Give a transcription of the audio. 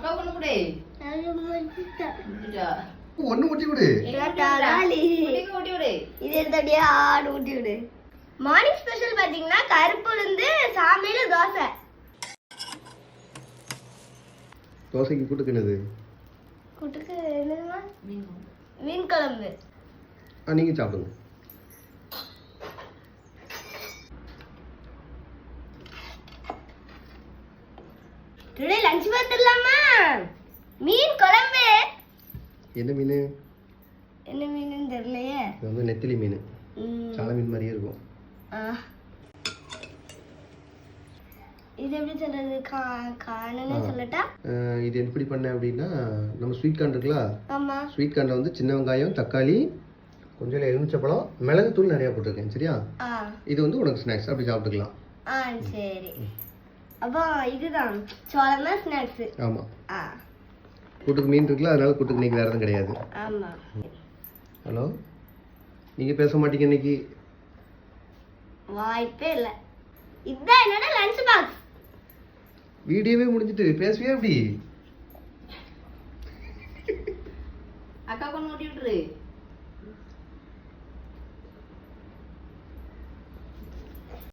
அக்கா கொண்டு கொடு. ஒண்ணு ஊட்டி விடு. ஊட்டி விடு. இது எடுத்தடியே ஆடு ஊட்டி விடு. மார்னிங் ஸ்பெஷல் பாத்தீங்கன்னா கருப்பு உளுந்து சாமையில தோசை. தோசைக்கு கூட்டுக்குனது கூட்டுக்கு என்னதுமா? மீன் குழம்பு. நீங்க சாப்பிடுங்க. டுடே லஞ்ச் பார்த்துடலாமா? மீன் குழம்பு. என்ன மீன்? என்ன மீனுன்னு தெரியலையே. இது வந்து நெத்திலி மீன். சால மீன் மாதிரியே இருக்கும். இது எப்படி சொல்றது? காணுன்னு சொல்லட்டா? இது எப்படி பண்ண அப்படின்னா, நம்ம ஸ்வீட் கார்ன் இருக்குல்ல, ஆமா, ஸ்வீட் கார்ன்ல வந்து சின்ன வெங்காயம், தக்காளி, கொஞ்சம் எலுமிச்சப்பழம், மிளகு தூள் நிறைய போட்டிருக்கேன். சரியா? இது வந்து உனக்கு ஸ்நாக்ஸ், அப்படி சாப்பிட்டுக்கலாம். சரி. அப்போ இதுதான் சோளம் தான் ஸ்நாக்ஸ். ஆமா. கூட்டுக்கு மீன் இருக்குல்ல, அதனால கூட்டுக்கு இன்னைக்கு வேற எதுவும் கிடையாது. ஆமா. ஹலோ, நீங்க பேச மாட்டீங்க இன்னைக்கு? வாய்ப்பே இல்ல. இதுதான் என்னோட லஞ்ச் பாக்ஸ். வீடியோவே முடிஞ்சிட்டு பேசுவே எப்படி? அக்கா கொண்டு ஊட்டி விட்டுரு.